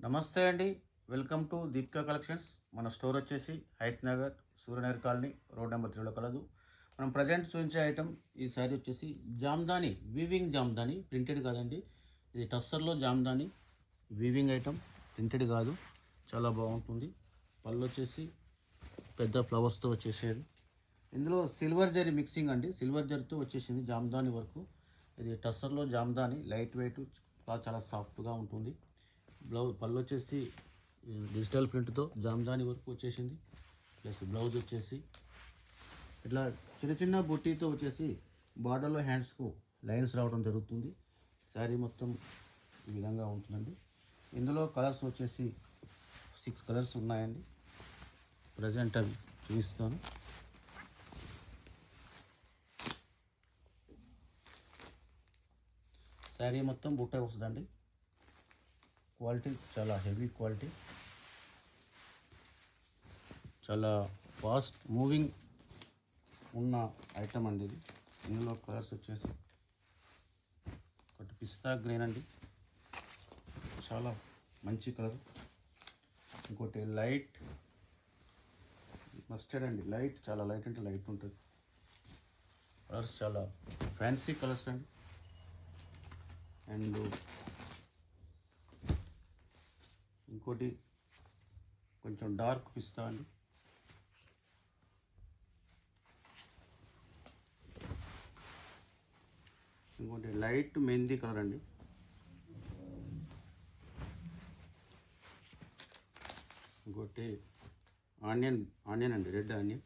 నమస్తే అండి. Welcome to Deepika కలెక్షన్స్. మన స్టోర్ వచ్చేసి హైత్ నగర్, సూర్యనగర్ కాలనీ, రోడ్ నెంబర్ 3లో కలదు. మనం ప్రజెంట్ చూపించే ఐటమ్ ఈ సారీ వచ్చేసి జామ్దాని, వీవింగ్ జామ్దాని, ప్రింటెడ్ కాదండి. ఇది టస్సర్లో జామ్దాని వీవింగ్ ఐటమ్, ప్రింటెడ్ కాదు. చాలా బాగుంటుంది. పళ్ళు వచ్చేసి పెద్ద ఫ్లవర్స్తో వచ్చేసేది. ఇందులో సిల్వర్ జరీ మిక్సింగ్ అండి, సిల్వర్ జరీతో వచ్చేసింది జామ్దాని వరకు. ఇది టస్సర్లో జామ్దాని, లైట్ వెయిట్, చాలా సాఫ్ట్గా ఉంటుంది. పళ్ళు వచ్చేసి డిజిటల్ ప్రింట్తో జామ్దాని వరకు వచ్చేసింది. ప్లస్ బ్లౌజ్ వచ్చేసి ఇట్లా చిన్న చిన్న బుట్టీతో వచ్చేసి బార్డర్లో హ్యాండ్స్కు లైన్స్ రావడం జరుగుతుంది. శారీ మొత్తం ఈ విధంగా ఉంటుందండి. ఇందులో కలర్స్ వచ్చేసి 6 కలర్స్ ఉన్నాయండి. ప్రజెంట్ అవి చూపిస్తాను. శారీ మొత్తం బుట్ట వస్తుందండి. క్వాలిటీ చాలా హెవీ క్వాలిటీ, చాలా ఫాస్ట్ మూవింగ్ ఉన్న ఐటమ్ అండి ఇది. ఇందులో కలర్స్ వచ్చేసి ఒకటి పిస్తా గ్రీన్ అండి, చాలా మంచి కలర్. ఇంకోటి లైట్ మస్టర్డ్ అండి, లైట్, చాలా లైట్ అంటే లైట్ ఉంటుంది. కలర్స్ చాలా ఫ్యాన్సీ కలర్స్ అండి. అండ్ ఇంకోటి కొంచెం డార్క్ పిస్తా అండి. ఇంకోటి లైట్ మెహందీ కలర్ అండి. ఇంకోటి ఆనియన్ అండి, రెడ్ ఆనియన్.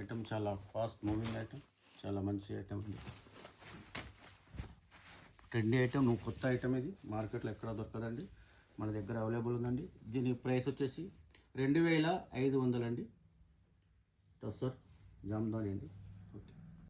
ఐటమ్ చాలా ఫాస్ట్ మూవింగ్ ఐటమ్, చాలా మంచి ఐటమ్ అండి. ట్రెండీ ఐటమ్, కొత్త ఐటమ్ ఇది. మార్కెట్లో ఎక్కడ దొరకదండి, మన దగ్గర అవైలబుల్ ఉందండి. దీని ప్రైస్ వచ్చేసి 2500 అండి. టస్సర్ జామ్దాని అండి.